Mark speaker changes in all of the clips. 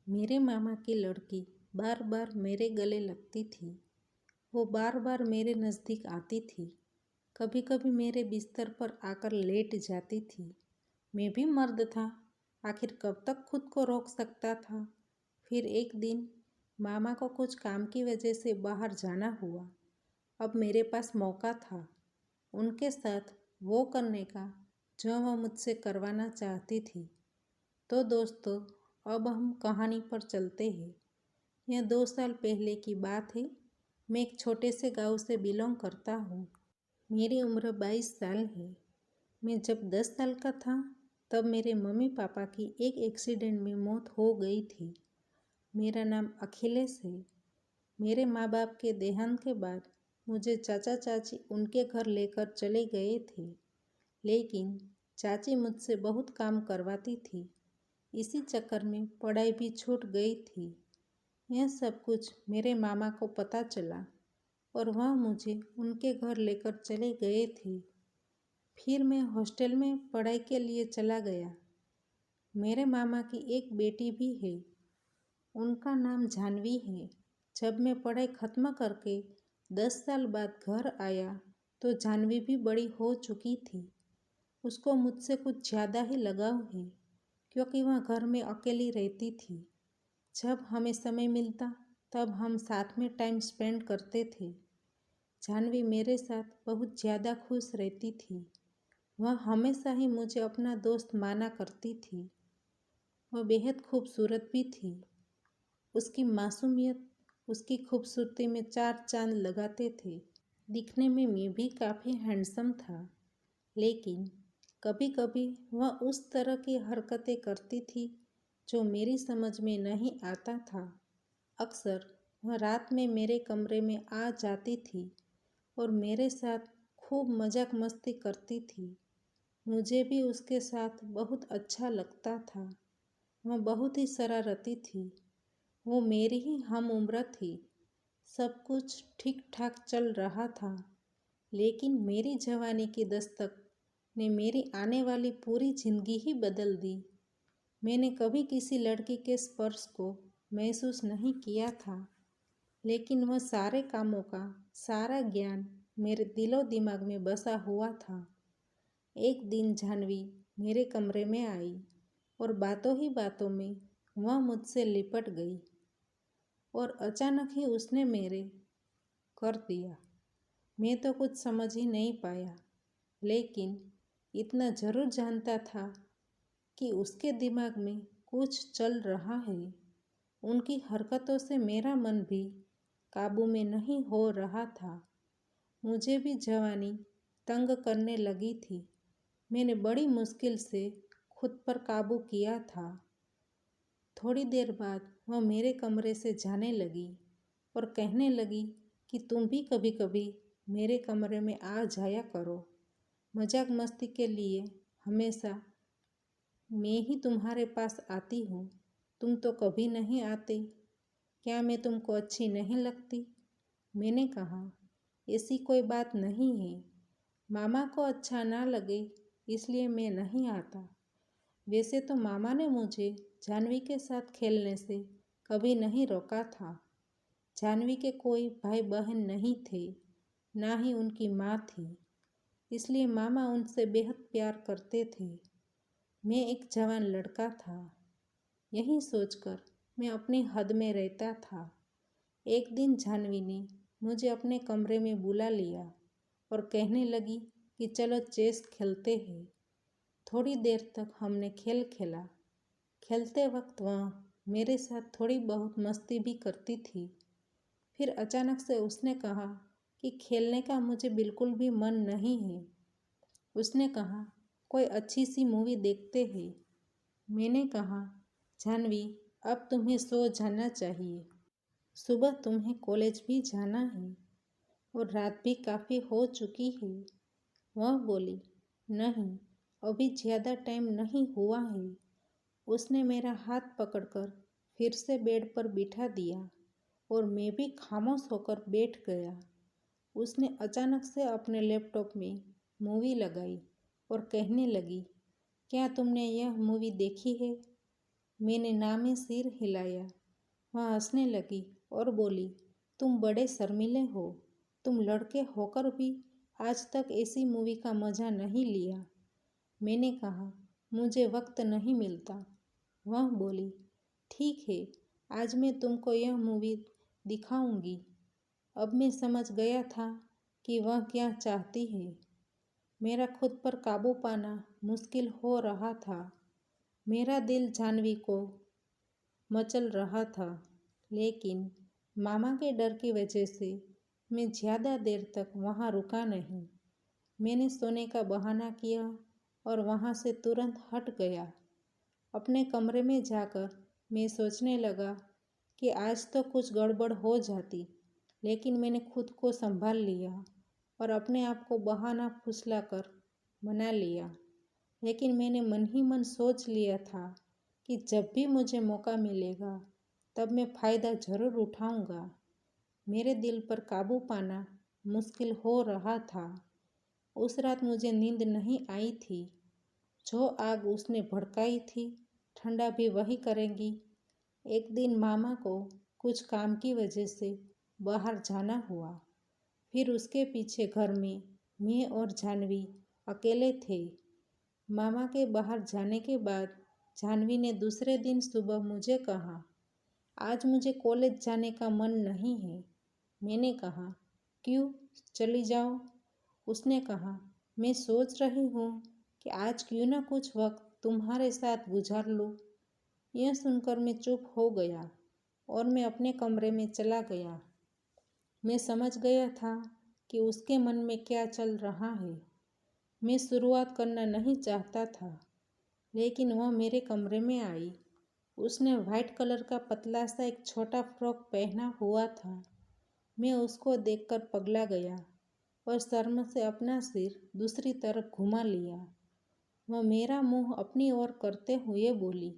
Speaker 1: मेरे मामा की लड़की बार बार मेरे गले लगती थी। वो बार बार मेरे नज़दीक आती थी। कभी कभी मेरे बिस्तर पर आकर लेट जाती थी। मैं भी मर्द था, आखिर कब तक खुद को रोक सकता था। फिर एक दिन मामा को कुछ काम की वजह से बाहर जाना हुआ। अब मेरे पास मौका था उनके साथ वो करने का जो वह मुझसे करवाना चाहती थी। तो दोस्तों, अब हम कहानी पर चलते हैं। यह 2 साल पहले की बात है। मैं एक छोटे से गांव से बिलोंग करता हूँ। मेरी उम्र 22 साल है। मैं जब 10 साल का था तब मेरे मम्मी पापा की एक एक्सीडेंट में मौत हो गई थी। मेरा नाम अखिलेश है। मेरे माँ बाप के देहांत के बाद मुझे चाचा चाची उनके घर लेकर चले गए थे, लेकिन चाची मुझसे बहुत काम करवाती थी। इसी चक्कर में पढ़ाई भी छूट गई थी। यह सब कुछ मेरे मामा को पता चला और वह मुझे उनके घर लेकर चले गए थे। फिर मैं हॉस्टल में पढ़ाई के लिए चला गया। मेरे मामा की एक बेटी भी है, उनका नाम जानवी है। जब मैं पढ़ाई खत्म करके 10 साल बाद घर आया तो जानवी भी बड़ी हो चुकी थी। उसको मुझसे कुछ ज़्यादा ही लगाव है, क्योंकि वह घर में अकेली रहती थी। जब हमें समय मिलता तब हम साथ में टाइम स्पेंड करते थे। जानवी मेरे साथ बहुत ज़्यादा खुश रहती थी। वह हमेशा ही मुझे अपना दोस्त माना करती थी। वह बेहद खूबसूरत भी थी। उसकी मासूमियत उसकी खूबसूरती में 4 चांद लगाते थे। दिखने में मैं भी काफ़ी हैंडसम था, लेकिन कभी कभी वह उस तरह की हरकतें करती थी जो मेरी समझ में नहीं आता था। अक्सर वह रात में मेरे कमरे में आ जाती थी और मेरे साथ खूब मजाक मस्ती करती थी। मुझे भी उसके साथ बहुत अच्छा लगता था। वह बहुत ही शरारती थी। वो मेरी ही हम उम्र थी। सब कुछ ठीक ठाक चल रहा था, लेकिन मेरी जवानी की दस्तक ने मेरी आने वाली पूरी जिंदगी ही बदल दी। मैंने कभी किसी लड़की के स्पर्श को महसूस नहीं किया था, लेकिन वह सारे कामों का सारा ज्ञान मेरे दिलो दिमाग में बसा हुआ था। एक दिन जानवी मेरे कमरे में आई और बातों ही बातों में वह मुझसे लिपट गई और अचानक ही उसने मेरे कर दिया। मैं तो कुछ समझ ही नहीं पाया, लेकिन इतना ज़रूर जानता था कि उसके दिमाग में कुछ चल रहा है। उनकी हरकतों से मेरा मन भी काबू में नहीं हो रहा था। मुझे भी जवानी तंग करने लगी थी। मैंने बड़ी मुश्किल से खुद पर काबू किया था। थोड़ी देर बाद वह मेरे कमरे से जाने लगी और कहने लगी कि तुम भी कभी कभी मेरे कमरे में आ जाया करो। मजाक मस्ती के लिए हमेशा मैं ही तुम्हारे पास आती हूँ, तुम तो कभी नहीं आते। क्या मैं तुमको अच्छी नहीं लगती? मैंने कहा, ऐसी कोई बात नहीं है। मामा को अच्छा ना लगे इसलिए मैं नहीं आता। वैसे तो मामा ने मुझे जानवी के साथ खेलने से कभी नहीं रोका था। जानवी के कोई भाई बहन नहीं थे, ना ही उनकी माँ थी, इसलिए मामा उनसे बेहद प्यार करते थे। मैं एक जवान लड़का था, यही सोचकर मैं अपनी हद में रहता था। एक दिन जानवी ने मुझे अपने कमरे में बुला लिया और कहने लगी कि चलो चेस खेलते हैं। थोड़ी देर तक हमने खेल खेला। खेलते वक्त वह मेरे साथ थोड़ी बहुत मस्ती भी करती थी। फिर अचानक से उसने कहा कि खेलने का मुझे बिल्कुल भी मन नहीं है। उसने कहा, कोई अच्छी सी मूवी देखते हैं। मैंने कहा, जानवी, अब तुम्हें सो जाना चाहिए। सुबह तुम्हें कॉलेज भी जाना है और रात भी काफ़ी हो चुकी है। वह बोली, नहीं, अभी ज़्यादा टाइम नहीं हुआ है। उसने मेरा हाथ पकड़कर फिर से बेड पर बिठा दिया और मैं भी खामोश होकर बैठ गया। उसने अचानक से अपने लैपटॉप में मूवी लगाई और कहने लगी, क्या तुमने यह मूवी देखी है? मैंने ना में सिर हिलाया। वह हंसने लगी और बोली, तुम बड़े शर्मीले हो। तुम लड़के होकर भी आज तक ऐसी मूवी का मज़ा नहीं लिया। मैंने कहा, मुझे वक्त नहीं मिलता। वह बोली, ठीक है, आज मैं तुमको यह मूवी दिखाऊंगी। अब मैं समझ गया था कि वह क्या चाहती है। मेरा खुद पर काबू पाना मुश्किल हो रहा था। मेरा दिल जाह्नवी को मचल रहा था, लेकिन मामा के डर की वजह से मैं ज़्यादा देर तक वहाँ रुका नहीं। मैंने सोने का बहाना किया और वहाँ से तुरंत हट गया। अपने कमरे में जाकर मैं सोचने लगा कि आज तो कुछ गड़बड़ हो जाती, लेकिन मैंने खुद को संभाल लिया और अपने आप को बहाना फुसलाकर मना लिया। लेकिन मैंने मन ही मन सोच लिया था कि जब भी मुझे मौका मिलेगा तब मैं फ़ायदा ज़रूर उठाऊंगा। मेरे दिल पर काबू पाना मुश्किल हो रहा था। उस रात मुझे नींद नहीं आई थी। जो आग उसने भड़काई थी, ठंडा भी वही करेंगी। एक दिन मामा को कुछ काम की वजह से बाहर जाना हुआ। फिर उसके पीछे घर में मैं और जाह्नवी अकेले थे। मामा के बाहर जाने के बाद जाह्नवी ने दूसरे दिन सुबह मुझे कहा, आज मुझे कॉलेज जाने का मन नहीं है। मैंने कहा, क्यों, चली जाओ। उसने कहा, मैं सोच रही हूँ कि आज क्यों ना कुछ वक्त तुम्हारे साथ गुजार लूँ। यह सुनकर मैं चुप हो गया और मैं अपने कमरे में चला गया। मैं समझ गया था कि उसके मन में क्या चल रहा है। मैं शुरुआत करना नहीं चाहता था, लेकिन वह मेरे कमरे में आई। उसने वाइट कलर का पतला सा एक छोटा फ्रॉक पहना हुआ था। मैं उसको देखकर पगला गया और शर्म से अपना सिर दूसरी तरफ घुमा लिया। वह मेरा मुंह अपनी ओर करते हुए बोली,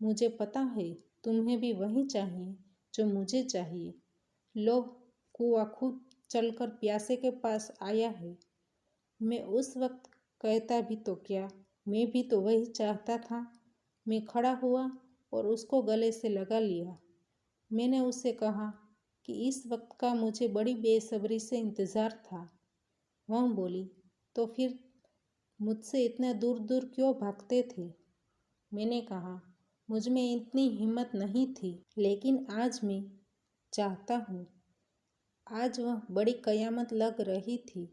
Speaker 1: मुझे पता है तुम्हें भी वही चाहिए जो मुझे चाहिए। लो, कुआं खुद चलकर प्यासे के पास आया है। मैं उस वक्त कहता भी तो क्या, मैं भी तो वही चाहता था। मैं खड़ा हुआ और उसको गले से लगा लिया। मैंने उससे कहा कि इस वक्त का मुझे बड़ी बेसब्री से इंतज़ार था। वह बोली, तो फिर मुझसे इतना दूर दूर क्यों भागते थे। मैंने कहा, मुझ में इतनी हिम्मत नहीं थी, लेकिन आज मैं चाहता हूँ। आज वह बड़ी कयामत लग रही थी।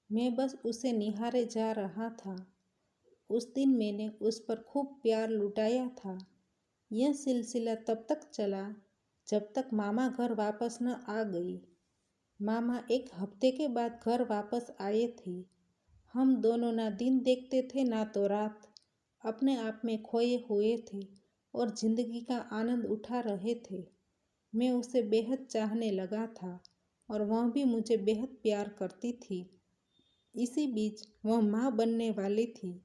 Speaker 1: मैं बस उसे निहारे जा रहा था। उस दिन मैंने उस पर खूब प्यार लुटाया था। यह सिलसिला तब तक चला जब तक मामा घर वापस न आ गई। मामा एक हफ्ते के बाद घर वापस आए थे। हम दोनों ना दिन देखते थे ना तो रात। अपने आप में खोए हुए थे और जिंदगी का आनंद उठा रहे थे। मैं उसे बेहद चाहने लगा था और वह भी मुझे बेहद प्यार करती थी। इसी बीच वह माँ बनने वाली थी।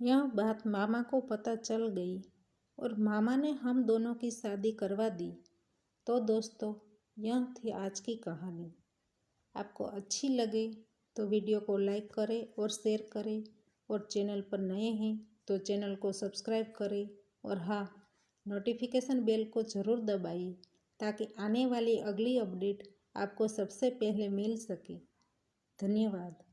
Speaker 1: यह बात मामा को पता चल गई और मामा ने हम दोनों की शादी करवा दी। तो दोस्तों, यह थी आज की कहानी। आपको अच्छी लगे तो वीडियो को लाइक करें और शेयर करें, और चैनल पर नए हैं तो चैनल को सब्सक्राइब करें, और हाँ, नोटिफिकेशन बेल को ज़रूर दबाइए ताकि आने वाली अगली अपडेट आपको सबसे पहले मिल सके। धन्यवाद।